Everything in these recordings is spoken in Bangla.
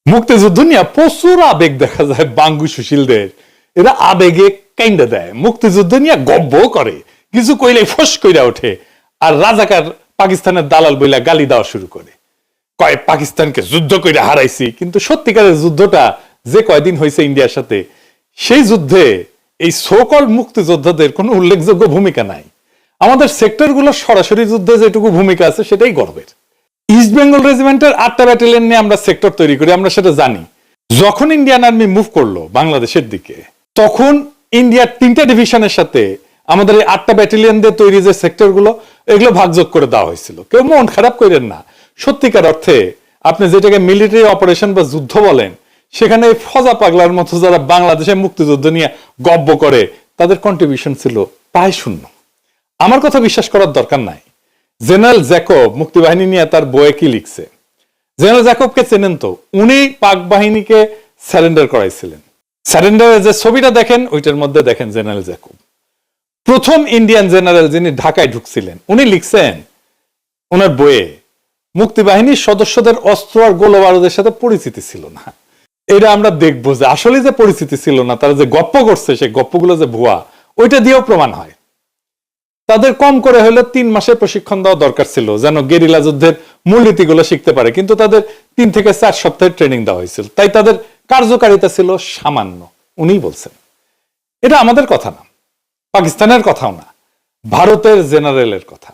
মুক্তিযুদ্ধ নিয়ে প্রচুর আবেগ দেখা যায় বাঙ্গু সুশীলদের। এরা আবেগে কাইন্ডা দেয়, মুক্তিযুদ্ধ নিয়ে গব্ব করে, কিছু কইলে ফস কইরা ওঠে, আর রাজাকার পাকিস্তানের দালাল বইলা গালি দেওয়া শুরু করে, কয় পাকিস্তানকে যুদ্ধ কইরা হারাইছি। কিন্তু সত্যিকারের যুদ্ধটা যে কয়দিন হয়েছে ইন্ডিয়ার সাথে, সেই যুদ্ধে এই সোকল মুক্তিযোদ্ধাদের কোনো উল্লেখযোগ্য ভূমিকা নাই। আমাদের সেক্টরগুলো সরাসরি যুদ্ধে যেটুকু ভূমিকা আছে সেটাই গর্বের। ইস্ট বেঙ্গল রেজিমেন্টের 8টা ব্যাটালিয়ন নিয়ে আমরা সেক্টর তৈরি করি, আমরা সেটা জানি। যখন ইন্ডিয়ান আর্মি মুভ করলো বাংলাদেশের দিকে, তখন ইন্ডিয়ার 3টা ডিভিশনের সাথে আমাদের এই 8টা ব্যাটালিয়ন দিয়ে তৈরি যে সেক্টরগুলো, এগুলো ভাগযোগ করে দেওয়া হয়েছিল। কেউ মন খারাপ করেন না, সত্যিকার অর্থে আপনি যেটাকে মিলিটারি অপারেশন বা যুদ্ধ বলেন, সেখানে ফজা পাগলার মতো যারা বাংলাদেশের মুক্তিযুদ্ধ নিয়ে গব্ব করে, তাদের কন্ট্রিবিউশন ছিল প্রায় শূন্য। আমার কথা বিশ্বাস করার দরকার নাই। জেনারেল জ্যাকব মুক্তিবাহিনী নিয়ে তার বইয়ে কি লিখছে, জেনারেল জ্যাকবকে চেনেন তো, উনি পাক বাহিনীকে সারেন্ডার করাইছিলেন। সারেন্ডারের যে ছবিটা দেখেন, ওইটার মধ্যে দেখেন জেনারেল জ্যাকব প্রথম ইন্ডিয়ান জেনারেল যিনি ঢাকায় ঢুকছিলেন। উনি লিখছেন ওনার বইয়ে, মুক্তিবাহিনীর সদস্যদের অস্ত্র আর গোলাবারুদের সাথে পরিচিতি ছিল না। এটা আমরা দেখবো যে আসলে যে পরিচিতি ছিল না, তারা যে গপ্প করছে সেই গপ্পগুলো যে ভুয়া, ওইটা দিয়েও প্রমাণ হয়। তাদের কম করে হলে 3 মাসের প্রশিক্ষণ দেওয়া দরকার ছিল, যেন গেরিলা যুদ্ধের মূলনীতিগুলো শিখতে পারে, কিন্তু তাদের 3 থেকে 4 সপ্তাহের ট্রেনিং দেওয়া হয়েছিল, তাই তাদের কার্যকারিতা ছিল সামান্য। উনিই বলছেন। এটা আমাদের কথা না, পাকিস্তানের কথাও না, ভারতের জেনারেলের কথা।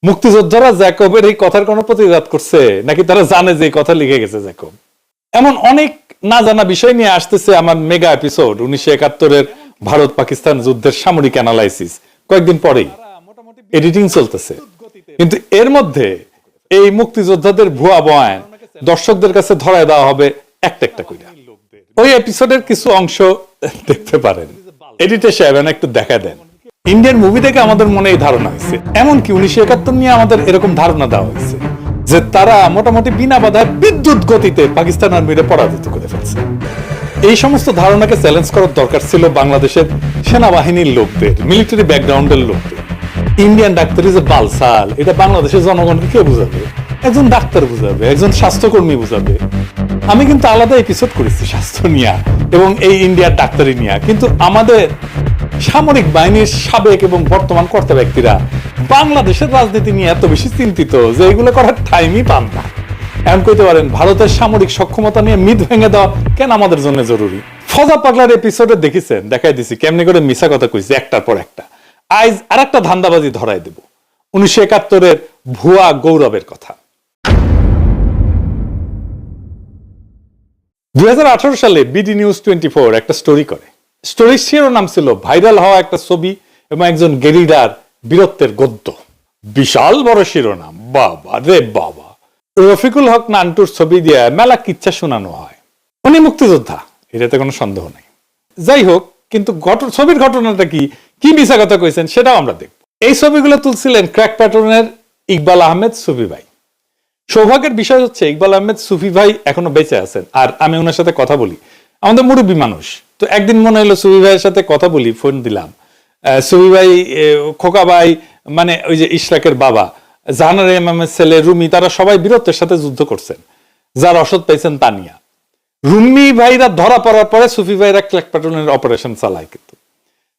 মুক্তিযোদ্ধারা জ্যাকবের এই কথার কোনো প্রতিবাদ করছে নাকি তারা জানে যে এই কথা লিখে গেছে জ্যাকব? এমন অনেক না জানা বিষয় নিয়ে আসতেছে আমার মেগা এপিসোড 1971-এর ভারত পাকিস্তান যুদ্ধের সামরিক অ্যানালাইসিস। কয়েকদিন পরেই এডিটিং চলতেছে, কিন্তু এর মধ্যে এই মুক্তিযোদ্ধাদের ভুয়া বয়ান দর্শকদের কাছে ধরায় দেওয়া হবে একটা একটা করে। ওই এপিসোডের কিছু অংশ দেখতে পারেন, এডিটর সাহেব একটু দেখা দেন। ইন্ডিয়ান মুভি থেকে আমাদের মনে এই ধারণা হয়েছে, এমনকি 1971 নিয়ে আমাদের এরকম ধারণা দেওয়া হয়েছে যে তারা মোটামুটি বিনা বাধায় বিদ্যুৎ গতিতে পাকিস্তান আর্মিরে পরাজিত করে ফেলছে। এই সমস্ত ধারণাকে চ্যালেঞ্জ করার দরকার ছিল বাংলাদেশের সেনাবাহিনীর লোকদের, মিলিটারি ব্যাকগ্রাউন্ডের লোকদের। ইন্ডিয়ান ডাক্তারি যে বালসাল, এটা বাংলাদেশের জনগণকে কে বুঝাবে? একজন ডাক্তার বুঝাবে, একজন স্বাস্থ্যকর্মী বুঝাবে। আমি কিন্তু আলাদা এপিসোড করেছি স্বাস্থ্য নিয়ে এবং এই ইন্ডিয়ার ডাক্তারি নিয়ে, কিন্তু আমাদের সামরিক বাহিনীর সাবেক এবং বর্তমান কর্তা ব্যক্তিরা বাংলাদেশের রাজনীতি নিয়ে এত বেশি চিন্তিত যে এগুলো করার টাইমই পান না। এমন কইতে পারেন ভারতের সামরিক সক্ষমতা নিয়ে মিথ ভেঙে দেওয়া কেন আমাদের জন্য জরুরি? ফজা পাগলার এপিসোডে দেখেছেন, দেখাই দিছি কেমনি করে মিছা কথা কইছে একটার পর একটা। আজ আর একটা ধান্দাবাজি ধরাই দেব, 1971-এর ভুয়া গৌরবের কথা। 2018 সালে বিডি নিউজ 24 একটা স্টোরি করে। স্টোরির শিরোনাম ছিল ভাইরাল হওয়া একটা ছবি এবং একজন গেরিলার বীরত্বের গদ্য। বিশাল বড় শিরোনাম, বাবা রে বাবা। রফিকুল হক নান্টুর ছবি দিয়ে মেলা কিচ্ছা শোনানো হয়। উনি মুক্তিযোদ্ধা, এটাতে কোনো সন্দেহ নাই। যাই হোক, কিন্তু ছবির ঘটনাটা কি কি মিছা কথা কইছেন সেটাও আমরা দেখব। এই ছবিগুলো তুলছিলেন ক্র্যাক প্যাটার্নের ইকবাল আহমেদ সুফি ভাই। সৌভাগ্যের বিষয় হচ্ছে ইকবাল আহমেদ সুফি ভাই এখনো বেঁচে আছেন, আর আমি ওনার সাথে কথা বলি। আমাদের মুরব্বী মানুষ তো, একদিন মনে হলো সুফি ভাইয়ের সাথে কথা বলি, ফোন দিলাম। সুফি ভাই, খোকা ভাই, মানে ওই যে ইশরাকের বাবা, জাহানারা ইমামের ছেলে রুমি, তারা সবাই বীরত্বের সাথে যুদ্ধ করছেন, যার রসদ পাইছেন তানিয়া। রুমি ভাইরা ধরা পড়ার পরে সুফি ভাইরা ক্র্যাক প্যাটার্নের অপারেশন চালায়, কিন্তু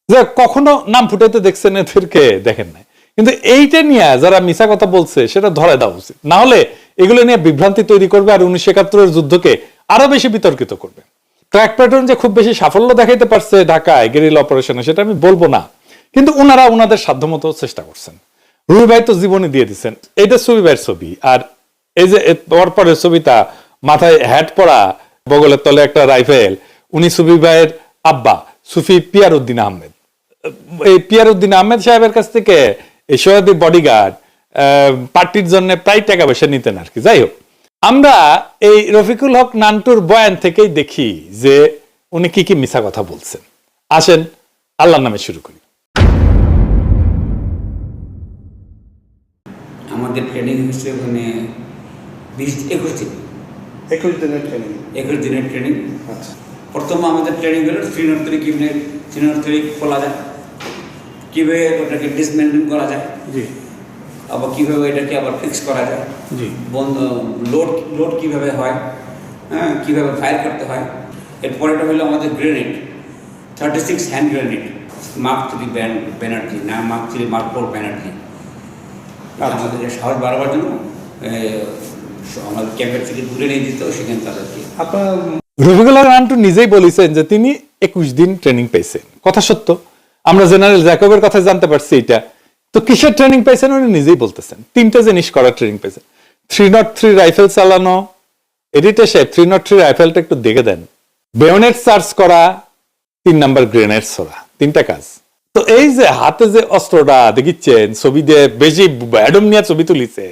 যে কখনো নাম ফুটাইতে দেখছেন এদেরকে? দেখেন নাই। কিন্তু এইটা নিয়ে যারা মিছা কথা বলছে সেটা ধরে দেওয়া উচিত, না হলে এগুলো নিয়ে বিভ্রান্তি তৈরি করবে আর 1971-এর যুদ্ধকে আরো বেশি বিতর্কিত করবে। ক্র্যাক প্যাটার্ন যে খুব বেশি সাফল্য দেখাইতে পারছে ঢাকায় গেরিলা অপারেশনে, সেটা আমি বলবো না, কিন্তু ওনারা ওনাদের সাধ্যমতো চেষ্টা করছেন। রুমি ভাই তো জীবনী দিয়ে দিচ্ছেন। এইটা সুফি ভাইয়ের ছবি, আর এই যে পরের ছবিটা, মাথায় হ্যাট পরা, বগলের তলে একটা রাইফেল, উনি সুফি ভাইয়ের আব্বা সুফি পিয়ারউদ্দিন আহমেদ। এই পিয়ারউদ্দিন আহমেদ সাহেবের কাছ থেকে এই সৈয়দি বডিগার্ড পার্টির জন্য প্রায় টাকা পয়সা নিতেন আর কি। যাই হোক, আমরা এই রফিকুল হক নান্টুর বয়ান থেকেই দেখি যে উনি কি কি মিছা কথা বলছেন। আসেন আল্লাহর নামে শুরু করি। আমাদের ট্রেনিং হচ্ছে ওখানে 21 দিনের ট্রেনিং। আচ্ছা, প্রথম আমাদের ট্রেনিং হলো শ্রীনগর খোলা যায়, কীভাবে ওটাকে ডিসমেন্টেন করা যায়, জি, আবার কীভাবে এটাকে আবার ফিক্স করা যায়, জি, লোড কীভাবে হয়, হ্যাঁ, কীভাবে ফায়ার করতে হয়। এরপরেটা হলো আমাদের grenade, 36 hand grenade, mark 3 Banerjee, না মার্ক 3 মার্ক 4 ব্যানার্জি। আমাদের সাহস বাড়াবার জন্য আমাদের ক্যাম্পের থেকে দূরে নিয়ে দিত, সেখানে তাদেরকে আপনার রফিকুল হক নান্টু নিজেই বলেছেন যে তিনি 21 দিন ট্রেনিং পেয়েছেন। কথা সত্য, আমরা জেনারেল জ্যাকবের কথা জানতে পারছি। এটা তো কিসের ট্রেনিং পেয়েছেন উনি নিজেই বলতেছেন। 3টে জিনিস করার ট্রেনিং পেয়েছেন। 303 রাইফেল চালানো, এডিটর সাহেব 303 রাইফেলটা একটু দেখে দেন। বেয়োনেট চার্জ করা, 3 নাম্বার গ্রেনেড ছোড়া, 3টা কাজ। তো এই যে হাতে যে অস্ত্রটা দেখিচ্ছেন, ছবি দিয়ে বেশি অ্যাডম নিয়ে ছবি তুলিছে,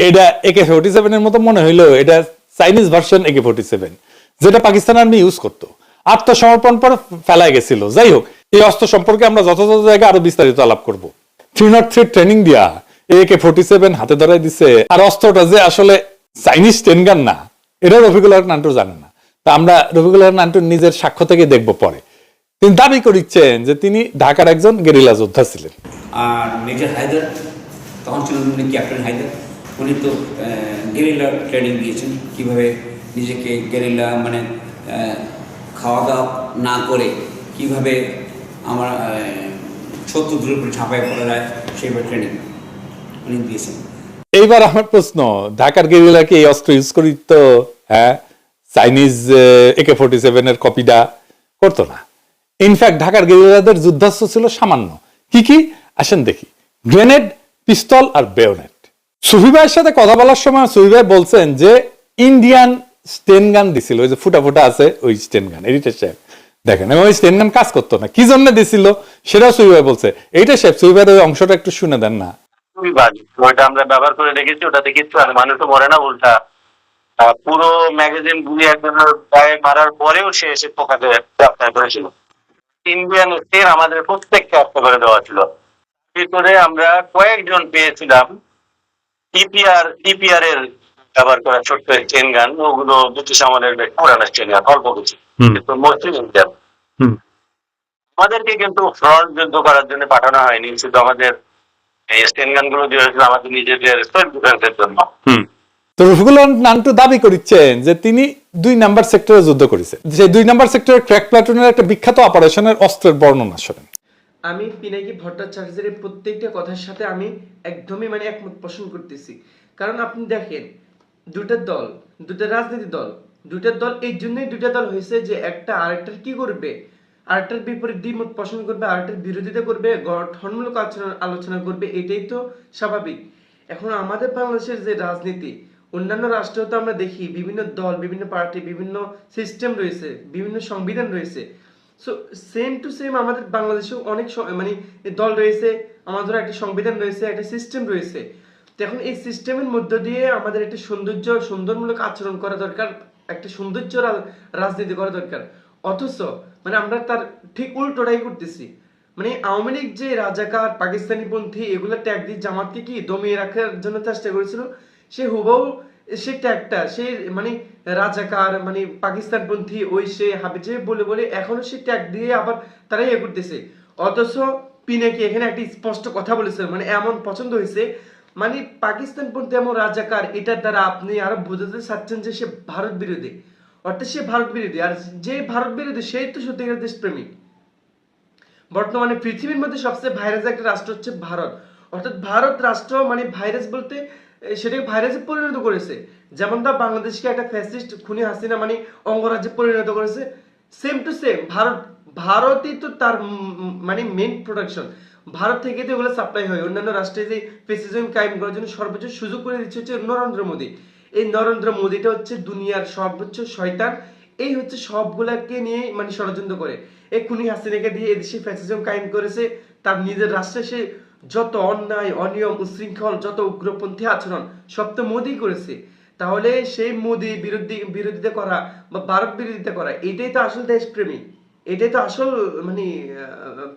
এটা AK-47 এর মতো মনে হইলো এটা চাইনিজ ভার্সন AK-47, যেটা পাকিস্তান আর্মি ইউজ করতো, আত্মসমর্পণ পর ফেলায় গেছিল। যাই হোক, এই অস্ত্র সম্পর্কে আমরা যথাযথ জায়গায় আরো বিস্তারিত আলাপ করব। 303 ট্রেনিং দিয়া AK-47 হাতে ধরাই দিছে, আর অস্ত্রটা যে আসলে চাইনিজ টেনগান না, এটা রফিকুল হক নান্টু জানে না। তা আমরা রফিকুল হক নান্টুর নিজের সাক্ষ্য থেকে দেখবো পরে। তিনি দাবি করিচ্ছেন যে তিনি ঢাকার একজন গেরিলা যোদ্ধা ছিলেন। আর মেজর হায়দার, তখন ছিলেন উনি ক্যাপ্টেন হায়দার, উনি তো গেরিলা ট্রেনিং দিয়েছেন, কীভাবে নিজেকে গেরিলা মানে খাওয়া দাওয়া না করে কীভাবে আমার শত্রুদের উপরে ঝাঁপায় পড়া যায়, সেইভাবে ট্রেনিং উনি দিয়েছেন। এইবার আমার প্রশ্ন, ঢাকার গেরিলা কি এই অস্ত্র ইউজ করিত? হ্যাঁ, চাইনিজ AK-47 এর কপিটা করতো না। ইনফ্যাক্ট ঢাকার গেরিলাদের যুদ্ধাস্ত্র ছিল সামান্য। কি কি আসেন দেখি। গ্রেনেড, পিস্তল আর বেয়োনেট। সুফি ভাইয়ের সাথে কথা বলার সময় সুফি ভাই বলছেন যে ইন্ডিয়ান স্টেন গান দিছিল, ওই যে ফুটা ফুটা আছে ওই স্টেন গান। এডিটর সাহেব দেখেন, এবং ওই স্টেন গান কাজ করতো না, কি জন্য দিছিল সেটাও সুফি ভাই বলছে। এইটা সাহেব সুফি ভাইয়ের ওই অংশটা একটু শুনে দেন না। খুবই বাজে, ওইটা আমরা ব্যবহার করে দেখেছি, ওটাতে কিচ্ছু আর মানুষ তো মরে না, উল্টা পুরো ম্যাগাজিন গুলি একজনের গায়ে মারার পরেও সে এসে পোকাতে গ্রেপ্তার করেছিল। ইন্ডিয়ান স্টেন আমাদের প্রত্যেককে হত্যা করে দেওয়া ছিল। ভিতরে আমরা কয়েকজন পেয়েছিলাম টিপিআর এর ব্যবহার করা ছোট্ট চেন গান, ওগুলো ব্রিটিশ আমলের পুরানো চেন গান, অল্প কিছু, কিন্তু মসজিদ ইন্ডিয়ান। আমাদেরকে কিন্তু ফ্রন্ট যুদ্ধ করার জন্য পাঠানো হয়নি, শুধু আমাদের এই স্টেন গান গুলো দিয়ে হয়েছিল আমাদের নিজেদের সেলফ ডিফেন্সের জন্য। তো রফিকুল হক নান্টু দাবি করিচ্ছেন যে তিনি 2 নাম্বার সেক্টরে যুদ্ধ করেছেন। যে 2 নাম্বার সেক্টরের ক্র্যাক প্লাটুনের একটা বিখ্যাত অপারেশনের অস্ত্রের বর্ণনা শোনেন। আমি পিনাকি ভট্টাচার্যের প্রত্যেকটা কথার সাথে আমি একদমই মানে একমত পোষণ করতেছি। কারণ আপনি দেখেন, দুটা রাজনৈতিক দল, দুটা দল এই জন্যই দুটা দল হয়েছে যে একটা আরেকটার কি করবে, আরেকটার বিপরীত দ্বিমত পোষণ করবে, আরেকটার বিরোধিতা করবে, গঠনমূলক আলোচনা করবে, এটাই তো স্বাভাবিক। এখন আমাদের বাংলাদেশের যে রাজনীতি, অন্যান্য রাষ্ট্রেও তো আমরা দেখি বিভিন্ন দল, বিভিন্ন পার্টি, বিভিন্ন সিস্টেম রয়েছে, বিভিন্ন সংবিধান রয়েছে। সো সেম টু সেম আমাদের বাংলাদেশেও অনেক মানে দল রয়েছে, আমাদের একটা সংবিধান রয়েছে, একটা সিস্টেম রয়েছে। তো এখন এই সিস্টেমের মধ্য দিয়ে আমাদের একটা সুন্দরমূলক আচরণ করা দরকার, একটা সৌন্দর্য রাজনীতি করা দরকার। অথচ মানে আমরা তার ঠিক উল্টোটাই করতেছি। মানে আওয়ামী লীগ যে রাজাকার, পাকিস্তানি পন্থী, এগুলো ট্যাগ দিয়ে জামাতকে কি দমিয়ে রাখার জন্য চেষ্টা করেছিল, সে হুবহু সে ট্যাগটা সে মানে রাজাকার মানে পাকিস্তানপন্থী ওই সে হাবিজে বলে বলে এখনো সে ট্যাগ দিয়ে আবার তারা ইয়ে করতেছে। অথচ পিনাকি এখানে একটা স্পষ্ট কথা বলেছে, মানে এমন পছন্দ হয়েছে, মানে পাকিস্তানপন্থী এমন রাজাকার, এটার দ্বারা আপনি আরো বোঝাতে চাচ্ছেন যে সে ভারত বিরোধী। অর্থাৎ সে ভারত বিরোধী, আর যে ভারত বিরোধী সেই তো সত্যিকার দেশপ্রেমিক। বর্তমানে পৃথিবীর মধ্যে সবচেয়ে ভাইরাস একটা রাষ্ট্র হচ্ছে ভারত। অর্থাৎ ভারত রাষ্ট্র মানে ভাইরাস বলতে সেটাকে ভাইরাসে পরিণত করেছে। যেমন তা বাংলাদেশকে একটা ফ্যাসিস্ট খুনি হাসিনা মানে অঙ্গরাজ্যে পরিণত করেছে, সেম টু সেম ভারতই তো তার মানে মেইন প্রোডাকশন। ভারত থেকে তো এগুলো সাপ্লাই হয় অন্যান্য রাষ্ট্রে। যে ফ্যাসিজম কায়েম করার জন্য সর্বোচ্চ সুযোগ করে দিচ্ছে হচ্ছে নরেন্দ্র মোদী। এই নরেন্দ্র মোদীটা হচ্ছে দুনিয়ার সর্বোচ্চ শয়তান। এই হচ্ছে সবগুলাকে নিয়ে মানে ষড়যন্ত্র করে এই খুনি হাসিনাকে দিয়ে এদেশে ফ্যাসিজম কায়েম করেছে। তার নিজের রাষ্ট্রে সে যত অন্যায়, অনিয়ম, উশৃঙ্খল, যত উগ্রপন্থী আচরণ সব তো মোদী করেছে। তাহলে সেই মোদী বিরোধিতা করা বা ভারত বিরোধিতা করা, এটাই তো আসল দেশপ্রেমী, এটাই তো আসল মানে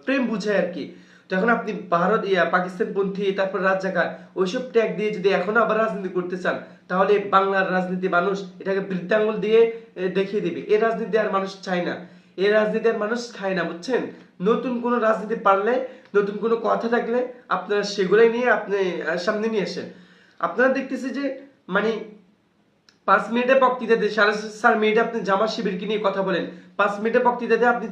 প্রেম বুঝায় আর কি। তো এখন আপনি ভারত পাকিস্তান পন্থী, তারপর রাজাকার, ওইসব ট্যাগ দিয়ে যদি এখন আবার রাজনীতি করতে চান, তাহলে বাংলার রাজনীতি মানুষ এটাকে বৃদ্ধাঙ্গুল দিয়ে দেখিয়ে দিবে। এই রাজনীতি আর মানুষ চায় না, এই রাজনীতি আর মানুষ খায় না, বুঝছেন? নতুন কোনো রাজনীতি পারলে, নতুন কোনো কথা থাকলে আপনারা সেগুলাই নিয়ে আপনি সামনে নিয়ে আসেন। আপনারা দেখতেছি যে মানে 5 মিনিটে বক্তৃতাতে 4.5 মিনিট আপনি জামাত শিবিরকে নিয়ে কথা বলেন, 5 মিনিটে বক্তৃতাতে আপনি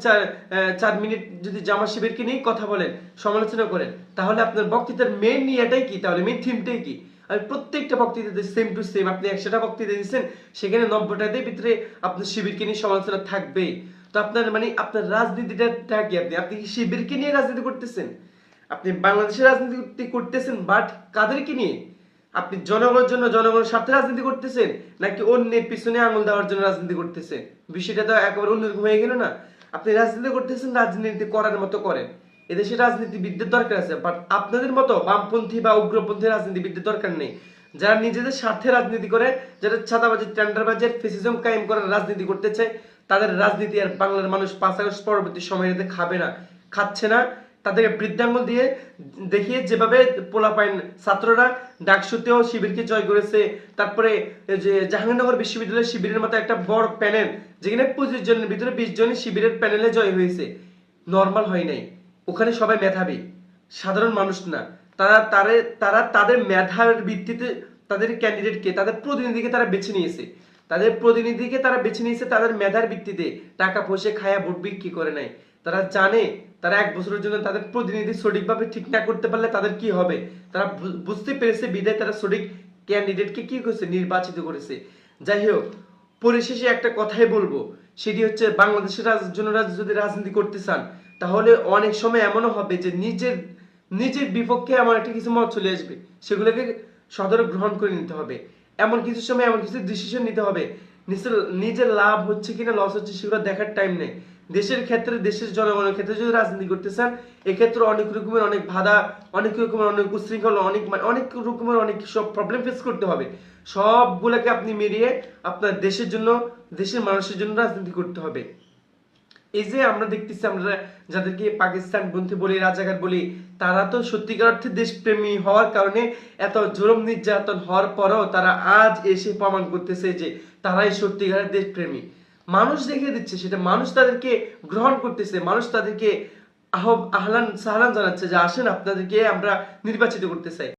4 মিনিট যদি জামাত শিবিরকে নিয়ে কথা বলেন, সমালোচনা করেন, তাহলে আপনার বক্তৃতার মেইন নিয়েটাই কি, তাহলে মেইন থিমটাই কি? আর প্রত্যেকটা বক্তৃতাতে সেম টু সেম আপনি 100টা বক্তৃতা দিচ্ছেন, সেখানে 90টার ভিতরে আপনার শিবিরকে নিয়ে সমালোচনা থাকবেই। তো আপনার মানে আপনার রাজনীতিটা কি? আপনি কি শিবিরকে নিয়ে রাজনীতি করতেছেন? আপনি বাংলাদেশের রাজনীতি করতেছেন, বাট কাদেরকে নিয়ে? আপনি জনগণের জন্য, জনগণের স্বার্থে রাজনীতি করতেছেন, নাকি অন্যের পিছনে আঙুল দেওয়ার জন্য রাজনীতি করতেছেন? বিষয়টা তো একেবারে অন্যরকম হয়ে গেল না? আপনি রাজনীতি করতেছেন, রাজনীতি করার মতো করেন। এদেশে রাজনীতিবিদদের দরকার আছে, বাট আপনাদের মতো বামপন্থী বা উগ্রপন্থী রাজনীতিবিদদের দরকার নেই। যারা নিজেদের স্বার্থে রাজনীতি করে, যারা ছাতাবাজি, টেন্ডারবাজির ফেসিজম কায়েম করার রাজনীতি করতে চায়, তাদের রাজনীতি আর বাংলার মানুষ 5 আগস্ট পরবর্তী সময়টাতে খাবে না, খাচ্ছে না। তাদেরকে বৃদ্ধাঙ্গুল দিয়ে দেখিয়ে যেভাবে পোলাপাইন ছাত্ররা ডাকসুতেও শিবিরকে জয় করেছে, তারপরে যে জাহাঙ্গীরনগর বিশ্ববিদ্যালয়ের শিবিরের মতো একটা বড় প্যানেল, যেখানে 25 জনের ভিতরে 20 জনই শিবিরের প্যানেলে জয় হয়েছে, নর্মাল হয় নাই। ওখানে সবাই মেধাবী, সাধারণ মানুষ না। তারা তাদের মেধার ভিত্তিতে তাদের ক্যান্ডিডেটকে, তাদের প্রতিনিধিকে তারা বেছে নিয়েছে, তাদের মেধার ভিত্তিতে। টাকা পয়সা খায়া ভোট বিক্রি করে নাই। তারা জানে তারা 1 বছরের জন্য তাদের প্রতিনিধি সঠিকভাবে ঠিক না করতে পারলে তাদের কি হবে, তারা বুঝতে পেরেছে, বিধায় তারা সঠিক ক্যান্ডিডেটকে কি করেছে, নির্বাচিত করেছে। যাই হোক, পরিশেষে একটা কথাই বলবো, সেটি হচ্ছে বাংলাদেশের জন্য যদি রাজনীতি করতে চান, তাহলে অনেক সময় এমনও হবে যে নিজের বিপক্ষে এমন একটা কিছু মত চলে আসবে, সেগুলোকে সদরে গ্রহণ করে নিতে হবে। এমন কিছু সময় এমন কিছু ডিসিশন নিতে হবে, নিজের লাভ হচ্ছে কিনা লস হচ্ছে সেগুলো দেখার টাইম নেই। দেশের ক্ষেত্রে, দেশের জনগণের ক্ষেত্রে যদি রাজনীতি করতে চান, এক্ষেত্রে অনেক রকমের অনেক বাধা, অনেক রকমের অনেক উশৃঙ্খল, অনেক রকমের অনেক সব প্রবলেম ফেস করতে হবে। সবগুলোকে আপনি মিলিয়ে আপনার দেশের জন্য, দেশের মানুষের জন্য রাজনীতি করতে হবে। এই যে আমরা দেখতেছি, আমরা যাদেরকে পাকিস্তান পন্থী বলি, রাজাকার বলি, তারা তো সত্যিকার অর্থে দেশপ্রেমী হওয়ার কারণে, এত জুলুম নির্যাতন হওয়ার পরেও তারা আজ এসে প্রমাণ করতেছে যে তারাই সত্যিকারের দেশপ্রেমী। মানুষ দেখিয়ে দিচ্ছে সেটা, মানুষ তাদেরকে গ্রহণ করতেছে, মানুষ তাদেরকে আহ্লান সাহলান জানাচ্ছে যে আসেন, আপনাদেরকে আমরা নির্বাচিত করতে চাই।